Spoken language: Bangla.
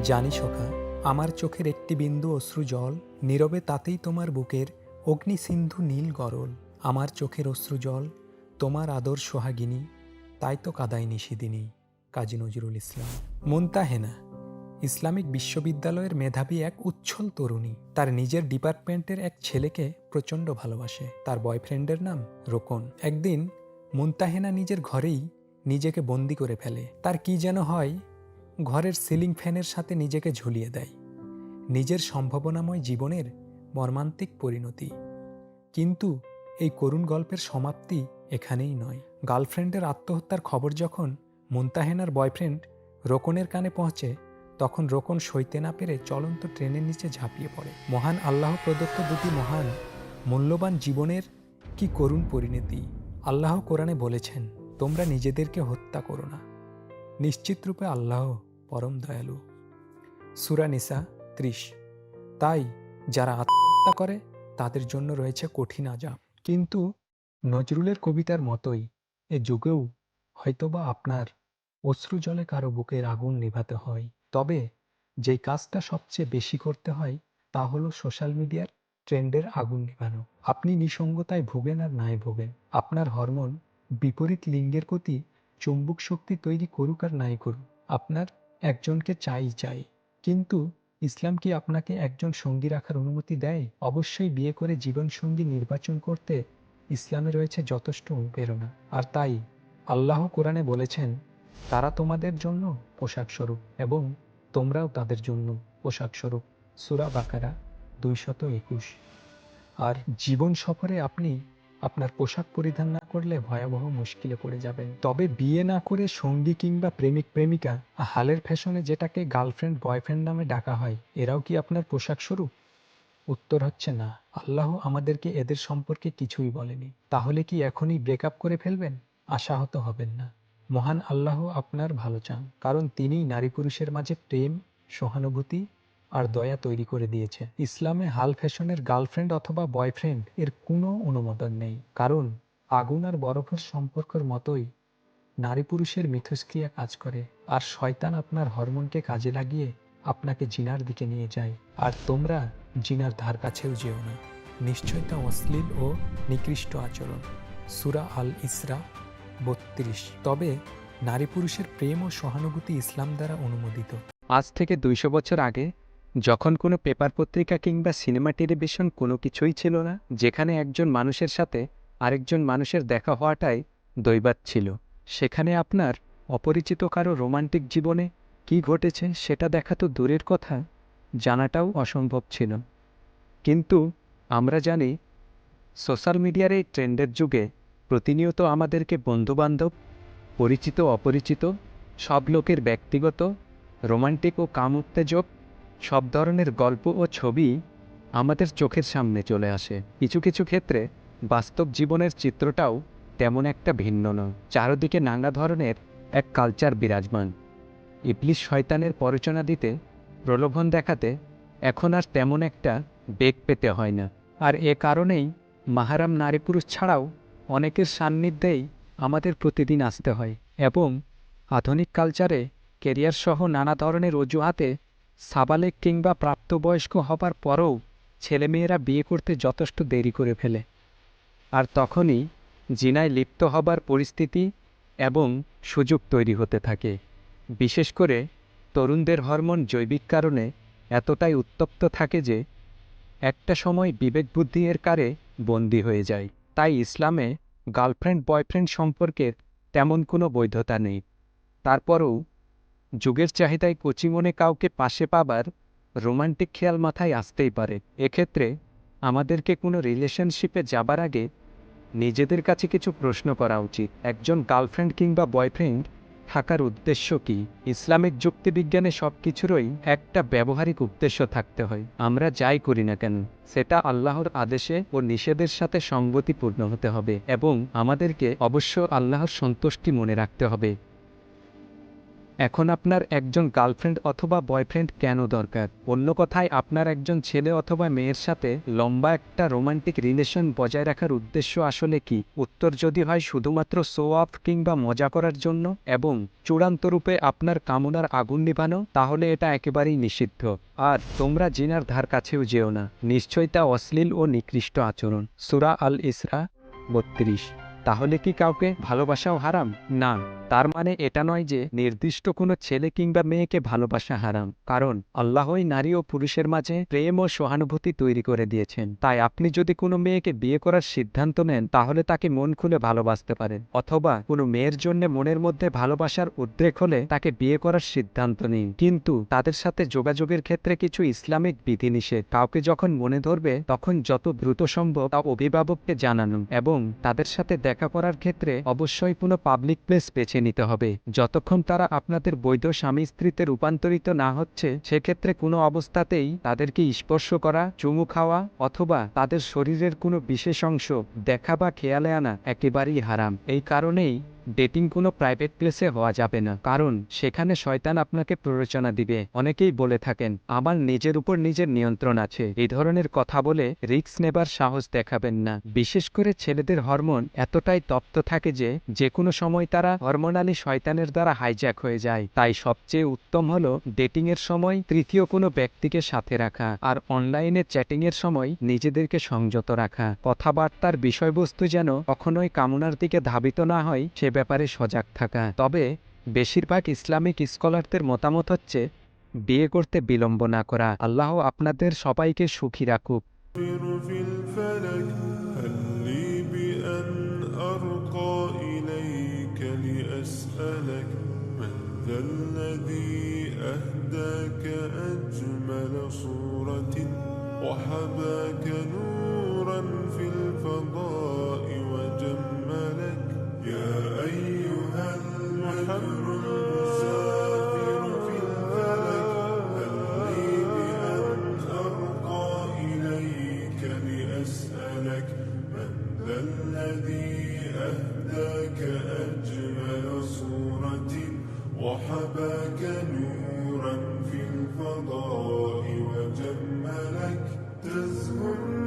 জানি সখা, আমার চোখের একটি বিন্দু অশ্রু জল, নীরবে তাতেই তোমার বুকের অগ্নিসিন্ধু নীল গরল। আমার চোখের অশ্রু জল তোমার আদর সোহাগিনী, তাই তো কাদাই নিশিদিনী। কাজী নজরুল ইসলাম। মুনতাহেনা ইসলামিক বিশ্ববিদ্যালয়ের মেধাবী এক উচ্ছল তরুণী। তার নিজের ডিপার্টমেন্টের এক ছেলেকে প্রচণ্ড ভালোবাসে। তার বয়ফ্রেন্ডের নাম রোকন। একদিন মুনতাহেনা নিজের ঘরেই নিজেকে বন্দি করে ফেলে। তার কি যেন হয়, ঘরের সিলিং ফ্যানের সাথে নিজেকে ঝুলিয়ে দেয়। নিজের সম্ভাবনাময় জীবনের মর্মান্তিক পরিণতি। কিন্তু এই করুণ গল্পের সমাপ্তি এখানেই নয়। গার্লফ্রেন্ডের আত্মহত্যার খবর যখন মুনতাহেনার বয়ফ্রেন্ড রোকনের কানে পৌঁছে, তখন রোকন সইতে না পেরে চলন্ত ট্রেনের নিচে ঝাঁপিয়ে পড়ে। মহান আল্লাহ প্রদত্ত দুটি মহান মূল্যবান জীবনের কি করুণ পরিণতি। আল্লাহ কোরআনে বলেছেন, তোমরা নিজেদেরকে হত্যা করো না, নিশ্চিত রূপে আল্লাহ পরম দয়ালু। সূরা নিসা 30। তাই যারা আত্মহত্যা করে তাদের জন্য রয়েছে কঠিন আযাব। কিন্তু নজরুলের কবিতার মতোই এ যুগেও হয়তোবা আপনার অশ্রু জলে কারো বুকের আগুন নিভাতে হয়। তবে যেই কাজটা সবচেয়ে বেশি করতে হয় তা হলো সোশ্যাল মিডিয়ার ট্রেন্ডের আগুন নিভানো। আপনি নিঃসঙ্গতায় ভোগেন আর নাই ভোগেন, আপনার হরমোন বিপরীত লিঙ্গের প্রতি চুম্বক শক্তি তৈরি করুক আর নাই করুক, আপনার একজনকে চাই। কিন্তু ইসলাম কি আপনাকে একজন সঙ্গী রাখার অনুমতি দেয়? অবশ্যই বিয়ে করে জীবনসঙ্গী নির্বাচন করতে ইসলামে রয়েছে যথেষ্ট অনুপ্রেরণা। আর তাই আল্লাহ কোরআনে বলেছেন, তারা তোমাদের জন্য পোশাক স্বরূপ এবং তোমরাও তাদের জন্য পোশাক স্বরূপ। সূরা বাকারা 221। আর জীবন সফরে আপনি আপনার পোশাক পরিধান না করলে ভয়াবহ মুশকিলে পড়ে যাবেন। তবে বিয়ে না করে সঙ্গী কিংবা প্রেমিক প্রেমিকা হালের ফ্যাশনে যেটাকে গার্লফ্রেন্ড বয়ফ্রেন্ড নামে ডাকা হয়, এরাও কি আপনার পোশাক স্বরূপ? উত্তর হচ্ছে না। আল্লাহ আমাদেরকে এদের সম্পর্কে কিছুই বলেনি। তাহলে কি এখনই ব্রেকআপ করে ফেলবেন? আশাহত হবেন না। মহান আল্লাহ আপনার ভালো চান, কারণ তিনিই নারী পুরুষের মাঝে প্রেম, সহানুভূতি আর দয়া তৈরি করে দিয়েছে। ইসলামে হাল ফ্যাশনের গার্লফ্রেন্ড অথবা বয়ফ্রেন্ড এর কোনো অনুমোদন নেই, কারণ আগুন আর বরফের সম্পর্কের মতোই নারী পুরুষের মিথস্ক্রিয়া কাজ করে, আর শয়তান আপনার হরমোনকে কাজে লাগিয়ে আপনাকে জিনার দিকে নিয়ে যায়। আর তোমরা জিনার ধার কাছেও যেও না, নিশ্চয় তা অশ্লীল ও নিকৃষ্ট আচরণ। সূরা আল ইসরা 32। তবে নারী পুরুষের প্রেম ও সহানুভূতি ইসলাম দ্বারা অনুমোদিত। আজ থেকে 200 বছর আগে যখন কোনো পেপার পত্রিকা কিংবা সিনেমা টেলিভিশন কোনো কিছুই ছিল না, যেখানে একজন মানুষের সাথে আরেকজন মানুষের দেখা হওয়াটাই দৈবাৎ ছিল, সেখানে আপনার অপরিচিত কারো রোমান্টিক জীবনে কী ঘটেছে সেটা দেখা তো দূরের কথা, জানাটাও অসম্ভব ছিল। কিন্তু আমরা জানি, সোশ্যাল মিডিয়ার এই ট্রেন্ডের যুগে প্রতিনিয়ত আমাদেরকে বন্ধুবান্ধব, পরিচিত অপরিচিত সব লোকের ব্যক্তিগত, রোমান্টিক ও কাম উত্তেজক সব ধরনের গল্প ও ছবি আমাদের চোখের সামনে চলে আসে। কিছু কিছু ক্ষেত্রে বাস্তব জীবনের চিত্রটাও তেমন একটা ভিন্ন নয়। চারদিকে নানা ধরনের এক কালচার বিরাজমান। ইবলিশ শয়তানের প্ররোচনা দিতে, প্রলোভন দেখাতে এখন আর তেমন একটা বেগ পেতে হয় না। আর এ কারণেই মাহারাম নারী পুরুষ ছাড়াও অনেকের সান্নিধ্যেই আমাদের প্রতিদিন আসতে হয়, এবং আধুনিক কালচারে কেরিয়ার সহ নানা ধরনের অজুহাতে সাবালেক কিংবা প্রাপ্তবয়স্ক হবার পরও ছেলেমেয়েরা বিয়ে করতে যথেষ্ট দেরি করে ফেলে। আর তখনই জিনায় লিপ্ত হবার পরিস্থিতি এবং সুযোগ তৈরি হতে থাকে। বিশেষ করে তরুণদের হরমোন জৈবিক কারণে এতটাই উত্তপ্ত থাকে যে একটা সময় বিবেকবুদ্ধি এর কারে বন্দী হয়ে যায়। তাই ইসলামে গার্লফ্রেন্ড বয়ফ্রেন্ড সম্পর্কের তেমন কোনো বৈধতা নেই। তারপরও যুগের চাহিদায় কচিমনে কাউকে পাশে পাবার রোমান্টিক খেয়াল মাথায় আসতেই পারে। এক্ষেত্রে আমাদেরকে কোনো রিলেশনশিপে যাবার আগে নিজেদের কাছে কিছু প্রশ্ন করা উচিত। একজন গার্লফ্রেন্ড কিংবা বয়ফ্রেন্ড থাকার উদ্দেশ্য কি? ইসলামিক যুক্তিবিজ্ঞানে সব কিছুরই একটা ব্যবহারিক উদ্দেশ্য থাকতে হয়। আমরা যাই করি না কেন সেটা আল্লাহর আদেশে ও নিষেধের সাথে সঙ্গতিপূর্ণ হতে হবে, এবং আমাদেরকে অবশ্য আল্লাহর সন্তুষ্টি মনে রাখতে হবে। এখন আপনার একজন গার্লফ্রেন্ড অথবা বয়ফ্রেন্ড কেন দরকার? অন্য কথায় আপনার একজন ছেলে অথবা মেয়ের সাথে লম্বা একটা রোমান্টিক রিলেশন বজায় রাখার উদ্দেশ্য আসলে কি? উত্তর যদি হয় শুধুমাত্র শো অফ কিংবা মজা করার জন্য এবং চূড়ান্ত রূপে আপনার কামনার আগুন নিভানো, তাহলে এটা একেবারেই নিষিদ্ধ। আর তোমরা জিনার ধার কাছেও যেও না, নিশ্চয়ই তা অশ্লীল ও নিকৃষ্ট আচরণ। সূরা আল ইসরা ৩২। তাহলে কি কাউকে ভালোবাসাও হারাম? না, তার মানে এটা নয় যে নির্দিষ্ট কোনো ছেলে কিংবা মেয়েকে ভালোবাসা হারাম, কারণ আল্লাহই নারী ও পুরুষের মাঝে প্রেম ও সহানুভূতি তৈরি করে দিয়েছেন। তাই আপনি যদি কোনো মেয়েকে বিয়ে করার সিদ্ধান্ত নেন, তাহলে তাকে মন খুলে ভালোবাসতে পারেন, অথবা কোনো মেয়ের জন্য মনের মধ্যে ভালোবাসার উদ্রেক হলে তাকে বিয়ে করার সিদ্ধান্ত নিন। কিন্তু তাদের সাথে যোগাযোগের ক্ষেত্রে কিছু ইসলামিক বিধিনিষেধ। কাউকে যখন মনে ধরবে, তখন যত দ্রুত সম্ভব তা অভিভাবককে জানানো, এবং তাদের সাথে দেখা করার ক্ষেত্রে অবশ্যই কোনো পাবলিক প্লেস বেছে নিতে হবে। যতক্ষণ তারা আপনাদের বৈধ স্বামী স্ত্রীতে রূপান্তরিত না হচ্ছে, সেক্ষেত্রে কোনো অবস্থাতেই তাদেরকে স্পর্শ করা, চুমু খাওয়া অথবা তাদের শরীরের কোনো বিশেষ অংশ দেখা বা খেয়ালে আনা একেবারেই হারাম। এই কারণেই ডেটিং কোনো প্রাইভেট প্লেসে হওয়া যাবে না, কারণ সেখানে শয়তান আপনাকে প্ররোচনা দিবে। অনেকেই বলে থাকেন, আমার নিজের উপর নিজের নিয়ন্ত্রণ আছে। এই ধরনের কথা বলে রিস্ক নেবার সাহস দেখাবেন না। বিশেষ করে ছেলেদের হরমোন এতটাই তপ্ত থাকে যে কোনো সময় তারা হরমোনালি শয়তানের দ্বারা হাইজ্যাক হয়ে যায়। তাই সবচেয়ে উত্তম হলো ডেটিংয়ের সময় তৃতীয় কোনো ব্যক্তিকে সাথে রাখা, আর অনলাইনে চ্যাটিংয়ের সময় নিজেদেরকে সংযত রাখা। কথাবার্তার বিষয়বস্তু যেন কখনোই কামনার দিকে ধাবিত না হয়, সে ব্যাপারে সজাগ থাকা। তবে বেশিরভাগ ইসলামিক স্কলারদের মতামত হচ্ছে বিয়ে করতে বিলম্ব না করা। আল্লাহ আপনাদের সবাইকে সুখী রাখুক। في الفلك هل لي بأن أرقى إليك لأسألك من ذا الذي أهداك أجمل صورة وحباك نورا في الفضاء وجملك يا أيها المحر المسافر في الفلك هل لي بأن أرقى إليك لأسألك من ذا الذي أهداك أجمل صورة وحباك نورا في الفضاء وجملك تزهو